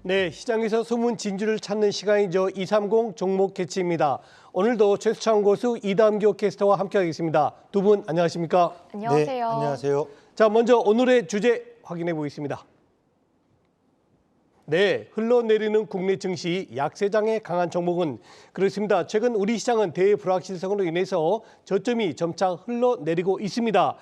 네, 시장에서 숨은 진주를 찾는 시간이죠. 230 종목 캐치입니다. 오늘도 최수창 고수 이담교 캐스터와 함께하겠습니다. 두 분 안녕하십니까? 안녕하세요. 네, 안녕하세요. 자, 먼저 오늘의 주제 확인해 보겠습니다. 네, 흘러내리는 국내 증시 약세장에 강한 종목은 그렇습니다. 최근 우리 시장은 대불확실성으로 인해서 저점이 점차 흘러내리고 있습니다.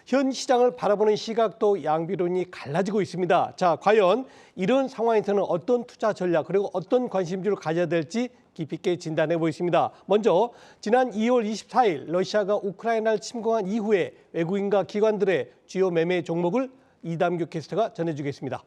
현 시장을 바라보는 시각도 양비론이 갈라지고 있습니다. 자, 과연 이런 상황에서는 어떤 투자 전략 그리고 어떤 관심주를 가져야 될지 깊이 있게 진단해 보겠습니다. 먼저 지난 2월 24일 러시아가 우크라이나를 침공한 이후에 외국인과 기관들의 주요 매매 종목을 이담규 캐스터가 전해주겠습니다.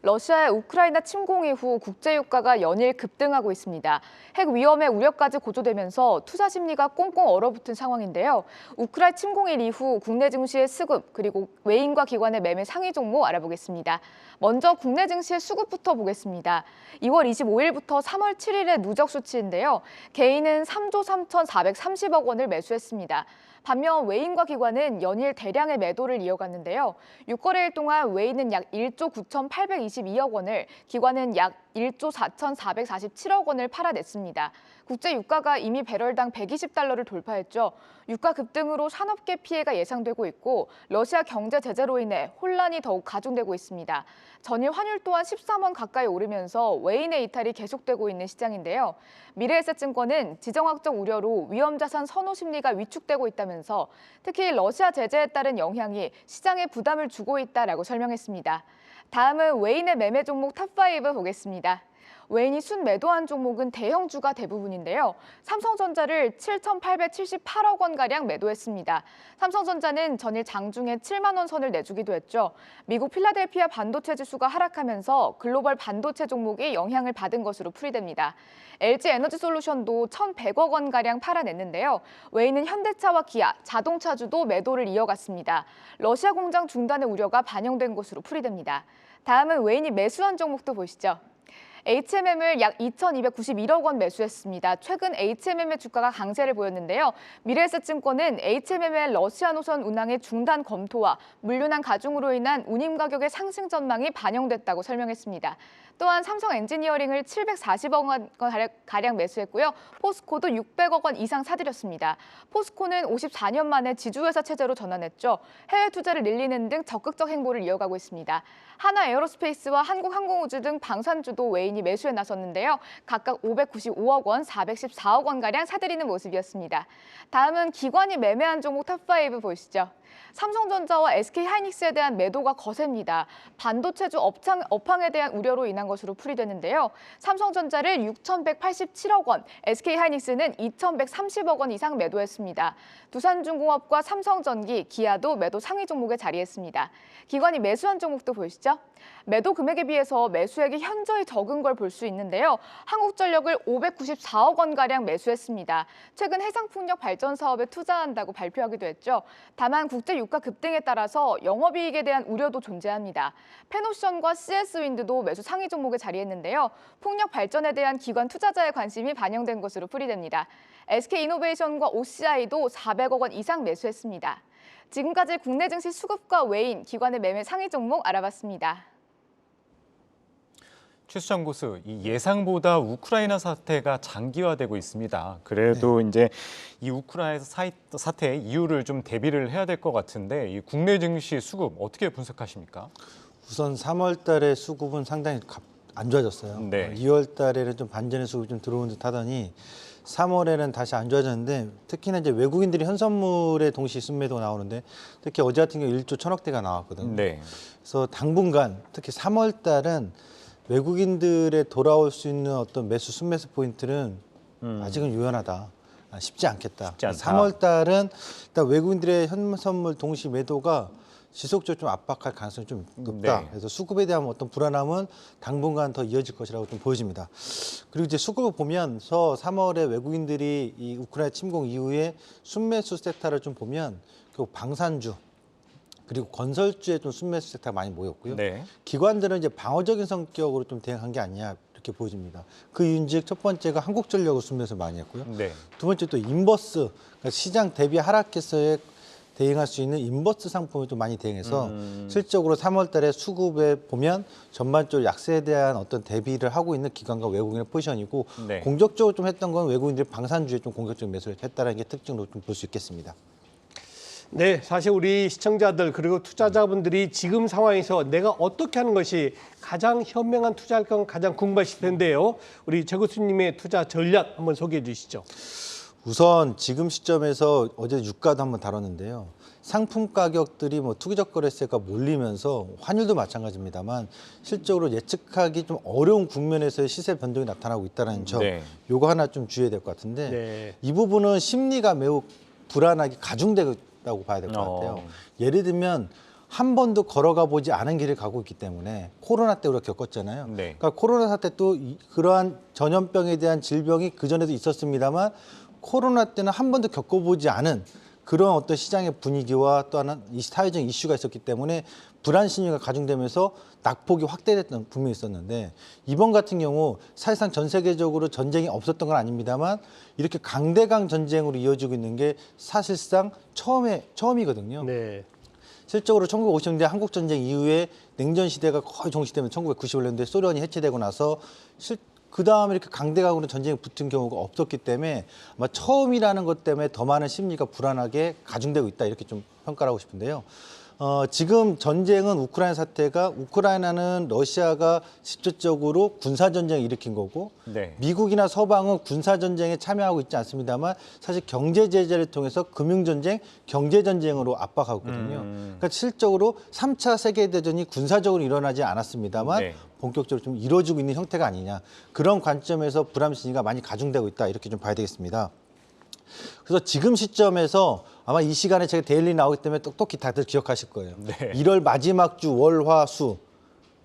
러시아의 우크라이나 침공 이후 국제 유가가 연일 급등하고 있습니다. 핵 위험의 우려까지 고조되면서 투자 심리가 꽁꽁 얼어붙은 상황인데요. 우크라이나 침공일 이후 국내 증시의 수급 그리고 외인과 기관의 매매 상위 종목 알아보겠습니다. 먼저 국내 증시의 수급부터 보겠습니다. 2월 25일부터 3월 7일의 누적 수치인데요. 개인은 3조 3,430억 원을 매수했습니다. 반면 외인과 기관은 연일 대량의 매도를 이어갔는데요. 6거래일 동안 외인은 약 1조 9,822억 원을, 기관은 약 1조 4,447억 원을 팔아냈습니다. 국제 유가가 이미 배럴당 120달러를 돌파했죠. 유가 급등으로 산업계 피해가 예상되고 있고 러시아 경제 제재로 인해 혼란이 더욱 가중되고 있습니다. 전일 환율 또한 13원 가까이 오르면서 외인의 이탈이 계속되고 있는 시장인데요. 미래에셋증권은 지정학적 우려로 위험자산 선호 심리가 위축되고 있다면서 특히 러시아 제재에 따른 영향이 시장에 부담을 주고 있다라고 설명했습니다. 다음은 외인의 매매 종목 탑5 보겠습니다. 외인이 순매도한 종목은 대형주가 대부분인데요. 삼성전자를 7,878억 원가량 매도했습니다. 삼성전자는 전일 장중에 7만 원 선을 내주기도 했죠. 미국 필라델피아 반도체 지수가 하락하면서 글로벌 반도체 종목이 영향을 받은 것으로 풀이됩니다. LG에너지솔루션도 1,100억 원가량 팔아냈는데요. 외인은 현대차와 기아, 자동차주도 매도를 이어갔습니다. 러시아 공장 중단의 우려가 반영된 것으로 풀이됩니다. 다음은 외인이 매수한 종목도 보시죠. HMM을 약 2,291억 원 매수했습니다. 최근 HMM의 주가가 강세를 보였는데요. 미래에셋증권은 HMM의 러시아 노선 운항의 중단 검토와 물류난 가중으로 인한 운임 가격의 상승 전망이 반영됐다고 설명했습니다. 또한 삼성 엔지니어링을 740억 원 가량 매수했고요. 포스코도 600억 원 이상 사들였습니다. 포스코는 54년 만에 지주회사 체제로 전환했죠. 해외 투자를 늘리는 등 적극적 행보를 이어가고 있습니다. 하나에어로스페이스와 한국항공우주 등 방산주도 외인이 매수에 나섰는데요. 각각 595억 원, 414억 원가량 사들이는 모습이었습니다. 다음은 기관이 매매한 종목 탑5 보시죠. 삼성전자와 SK하이닉스에 대한 매도가 거셉니다. 반도체주 업황에 대한 우려로 인한 것으로 풀이되는데요. 삼성전자를 6,187억 원, SK하이닉스는 2,130억 원 이상 매도했습니다. 두산중공업과 삼성전기, 기아도 매도 상위 종목에 자리했습니다. 기관이 매수한 종목도 보시죠. 매도 금액에 비해서 매수액이 현저히 적은 걸 볼 수 있는데요. 한국전력을 594억 원가량 매수했습니다. 최근 해상풍력 발전 사업에 투자한다고 발표하기도 했죠. 다만 국제 유가 급등에 따라서 영업이익에 대한 우려도 존재합니다. 페노션과 CS윈드도 매수 상위 종목에 자리했는데요. 풍력 발전에 대한 기관 투자자의 관심이 반영된 것으로 풀이됩니다. SK이노베이션과 OCI도 400억 원 이상 매수했습니다. 지금까지 국내 증시 수급과 외인, 기관의 매매 상위 종목 알아봤습니다. 최수창 고수, 이 예상보다 우크라이나 사태가 장기화되고 있습니다. 그래도 이제 이 우크라이나 사태의 이유를 좀 대비를 해야 될 것 같은데 이 국내 증시 수급 어떻게 분석하십니까? 우선 3월 달에 수급은 상당히 안 좋아졌어요. 네. 2월 달에는 좀 반전의 수급이 좀 들어온 듯 하더니 3월에는 다시 안 좋아졌는데 특히나 이제 외국인들이 현선물에 동시 순매도가 나오는데 특히 어제 같은 경우 1조 1,000억대가 나왔거든요. 네. 그래서 당분간 특히 3월 달은 외국인들의 돌아올 수 있는 어떤 매수 순매수 포인트는 아직은 유연하다. 쉽지 않겠다. 쉽지 않다. 3월 달은 일단 외국인들의 현선물 동시 매도가 지속적으로 좀 압박할 가능성이 좀 높다. 네. 그래서 수급에 대한 어떤 불안함은 당분간 더 이어질 것이라고 좀 보여집니다. 그리고 이제 수급을 보면서 3월에 외국인들이 이 우크라이나 침공 이후에 순매수 섹터를 좀 보면 그 방산주 그리고 건설주에 좀 순매수 섹터가 많이 모였고요. 네. 기관들은 이제 방어적인 성격으로 좀 대응한 게 아니냐 이렇게 보여집니다. 그 이유인즉 첫 번째가 한국전력을 순매수 많이 했고요. 네. 두 번째 또 인버스, 그러니까 시장 대비 하락해서의 대응할 수 있는 인버스 상품을 좀 많이 대응해서 실적으로 3월 달에 수급에 보면 전반적으로 약세에 대한 어떤 대비를 하고 있는 기관과 외국인의 포지션이고 네. 공격적으로 좀 했던 건 외국인들이 방산주에 좀 공격적인 매수를 했다는 게 특징으로 좀 볼 수 있겠습니다. 네, 사실 우리 시청자들 그리고 투자자분들이 지금 상황에서 내가 어떻게 하는 것이 가장 현명한 투자할 건 가장 궁금하실 텐데요. 우리 제 교수님의 투자 전략 한번 소개해 주시죠. 우선 지금 시점에서 어제 유가도 한번 다뤘는데요. 상품 가격들이 뭐 투기적 거래세가 몰리면서 환율도 마찬가지입니다만 실적으로 예측하기 좀 어려운 국면에서의 시세 변동이 나타나고 있다는 점, 네. 요거 하나 좀 주의해야 될 것 같은데 네. 이 부분은 심리가 매우 불안하게 가중되다고 봐야 될 것 같아요. 예를 들면 한 번도 걸어가 보지 않은 길을 가고 있기 때문에 코로나 때 우리가 겪었잖아요. 네. 그러니까 코로나 사태 또 그러한 전염병에 대한 질병이 그전에도 있었습니다만 코로나 때는 한 번도 겪어보지 않은 그런 어떤 시장의 분위기와 또 하나 이 사회적인 이슈가 있었기 때문에 불안 심리가 가중되면서 낙폭이 확대됐던 분명히 있었는데 이번 같은 경우 사실상 전 세계적으로 전쟁이 없었던 건 아닙니다만 이렇게 강대강 전쟁으로 이어지고 있는 게 사실상 처음이거든요. 네. 실적으로 1950년대 한국 전쟁 이후에 냉전 시대가 거의 종식되면 1990년대 소련이 해체되고 나서 그 다음에 이렇게 강대강으로 전쟁이 붙은 경우가 없었기 때문에 아마 처음이라는 것 때문에 더 많은 심리가 불안하게 가중되고 있다 이렇게 좀 평가를 하고 싶은데요. 지금 전쟁은 우크라이나 사태가 우크라이나는 러시아가 직접적으로 군사전쟁을 일으킨 거고 네. 미국이나 서방은 군사전쟁에 참여하고 있지 않습니다만 사실 경제 제재를 통해서 금융전쟁, 경제전쟁으로 압박하고 있거든요. 그러니까 실적으로 3차 세계대전이 군사적으로 일어나지 않았습니다만 네. 본격적으로 좀 이루어지고 있는 형태가 아니냐. 그런 관점에서 불안 심리가 많이 가중되고 있다. 이렇게 좀 봐야 되겠습니다. 그래서 지금 시점에서 아마 이 시간에 제가 데일리 나오기 때문에 똑똑히 다들 기억하실 거예요. 네. 1월 마지막 주 월, 화, 수.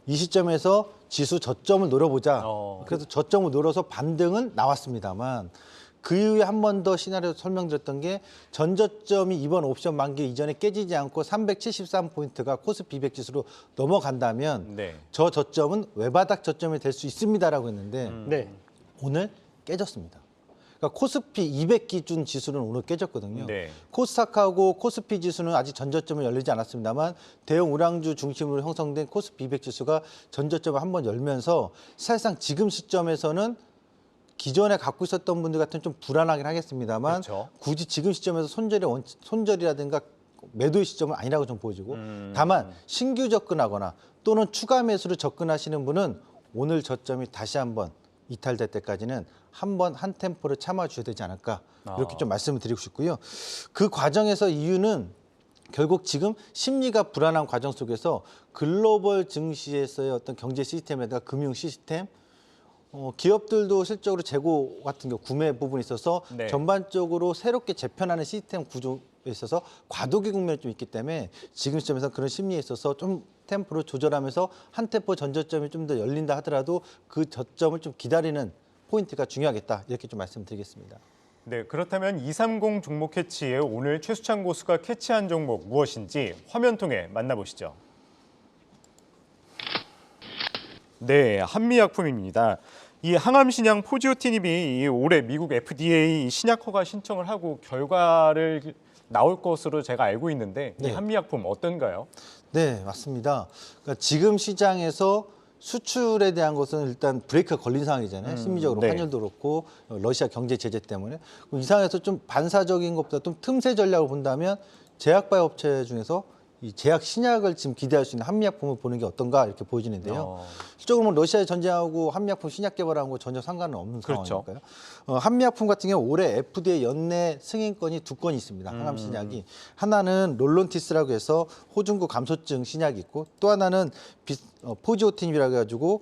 이 시점에서 지수 저점을 노려보자. 그래서 저점을 노려서 반등은 나왔습니다만 그 이후에 한 번 더 시나리오 설명드렸던 게 전저점이 이번 옵션 만기 이전에 깨지지 않고 373포인트가 코스피 200 지수로 넘어간다면 네. 저 저점은 외바닥 저점이 될 수 있습니다라고 했는데 네. 오늘 깨졌습니다. 그러니까 코스피 200 기준 지수는 오늘 깨졌거든요. 네. 코스닥하고 코스피 지수는 아직 전저점을 열리지 않았습니다만 대형 우량주 중심으로 형성된 코스피 200 지수가 전저점을 한번 열면서 사실상 지금 시점에서는 기존에 갖고 있었던 분들 같은 좀 불안하긴 하겠습니다만 그렇죠. 굳이 지금 시점에서 손절이라든가 매도의 시점은 아니라고 좀 보여지고 다만 신규 접근하거나 또는 추가 매수로 접근하시는 분은 오늘 저점이 다시 한번 이탈될 때까지는 한번 한 템포를 참아 주셔야 되지 않을까 이렇게 좀 말씀을 드리고 싶고요. 그 과정에서 이유는 결국 지금 심리가 불안한 과정 속에서 글로벌 증시에서의 어떤 경제 시스템에다가 금융 시스템 기업들도 실적으로 재고 같은 경우 구매 부분이 있어서 네. 전반적으로 새롭게 재편하는 시스템 구조에 있어서 과도기 국면이 좀 있기 때문에 지금 시점에서 그런 심리에 있어서 좀 템포를 조절하면서 한 템포 전저점이 좀 더 열린다 하더라도 그 저점을 좀 기다리는 포인트가 중요하겠다 이렇게 좀 말씀드리겠습니다. 네, 그렇다면 230 종목 캐치에 오늘 최수찬 고수가 캐치한 종목 무엇인지 화면 통해 만나보시죠. 네, 한미약품입니다. 이 항암신약 포지오티닙이 올해 미국 FDA 신약 허가 신청을 하고 결과를 나올 것으로 제가 알고 있는데 이 네. 한미약품 어떤가요? 네, 맞습니다. 그러니까 지금 시장에서 수출에 대한 것은 일단 브레이크가 걸린 상황이잖아요. 심리적으로 네. 환율도 그렇고 러시아 경제 제재 때문에. 그럼 이 상황에서 좀 반사적인 것보다 좀 틈새 전략을 본다면 제약바이오 업체 중에서 이 제약 신약을 지금 기대할 수 있는 한미약품을 보는 게 어떤가 이렇게 보여지는데요. 실적으로 뭐 러시아의 전쟁하고 한미약품 신약 개발하는 거 전혀 상관은 없는 그렇죠. 상황이니까요. 한미약품 같은 경우 올해 FDA 연내 승인권이 2건이 있습니다. 항암 신약이. 하나는 롤론티스라고 해서 호중구 감소증 신약이 있고 또 하나는 포지오틴이라고 해가지고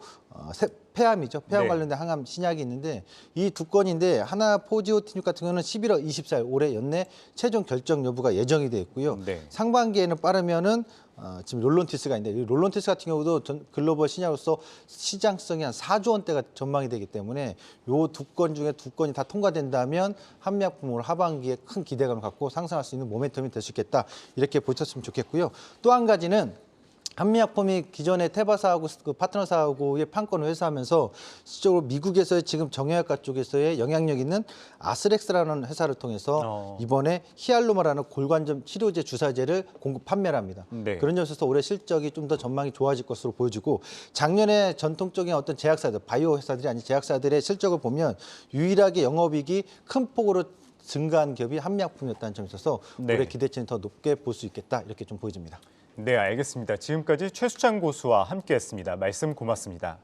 폐암이죠. 폐암 네. 관련된 항암 신약이 있는데 이 2건인데 하나 포지오틴 같은 경우는 11월 24일 올해 연내 최종 결정 여부가 예정이 되어 있고요. 네. 상반기에는 빠르면은 지금 롤론티스가 있는데 이 롤론티스 같은 경우도 글로벌 신약으로서 시장성이 한 4조 원대가 전망이 되기 때문에 요 2건 중에 2건이 다 통과된다면 한미약품을 하반기에 큰 기대감을 갖고 상승할 수 있는 모멘텀이 될 수 있겠다 이렇게 보셨으면 좋겠고요. 또 한 가지는 한미약품이 기존의 테바사하고 그 파트너사하고의 판권을 회수하면서 실질적으로 미국에서의 지금 정형외과 쪽에서의 영향력 있는 아스렉스라는 회사를 통해서 이번에 히알루마라는 골관절 치료제 주사제를 공급 판매를 합니다. 네. 그런 점에서 올해 실적이 좀 더 전망이 좋아질 것으로 보여지고 작년에 전통적인 어떤 제약사들, 바이오 회사들이 아닌 제약사들의 실적을 보면 유일하게 영업이익이 큰 폭으로 증가한 기업이 한미약품이었다는 점에 있어서 네. 올해 기대치는 더 높게 볼 수 있겠다 이렇게 좀 보여집니다. 네, 알겠습니다. 지금까지 최수창 고수와 함께했습니다. 말씀 고맙습니다.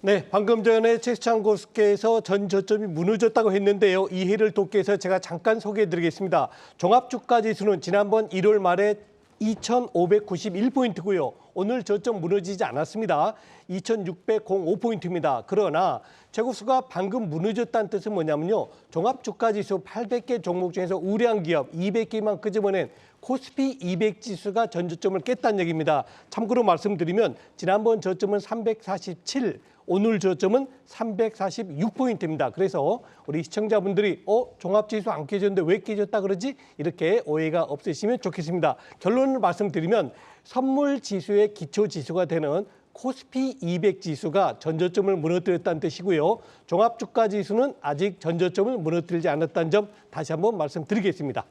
네, 방금 전에 최수창 고수께서 전 저점이 무너졌다고 했는데요. 이해를 돕기 위해서 제가 잠깐 소개해드리겠습니다. 종합주가지수는 지난번 1월 말에 2,591포인트고요. 오늘 저점 무너지지 않았습니다. 2,605포인트입니다. 그러나 최 고수가 방금 무너졌다는 뜻은 뭐냐면요. 종합주가지수 800개 종목 중에서 우량한 기업 200개만 끄집어낸 코스피 200 지수가 전 저점을 깼다는 얘기입니다. 참고로 말씀드리면 지난번 저점은 347, 오늘 저점은 346포인트입니다. 그래서 우리 시청자분들이 종합지수 안 깨졌는데 왜 깨졌다 그러지? 이렇게 오해가 없으시면 좋겠습니다. 결론을 말씀드리면 선물지수의 기초지수가 되는 코스피 200 지수가 전저점을 무너뜨렸다는 뜻이고요. 종합주가지수는 아직 전저점을 무너뜨리지 않았다는 점 다시 한번 말씀드리겠습니다.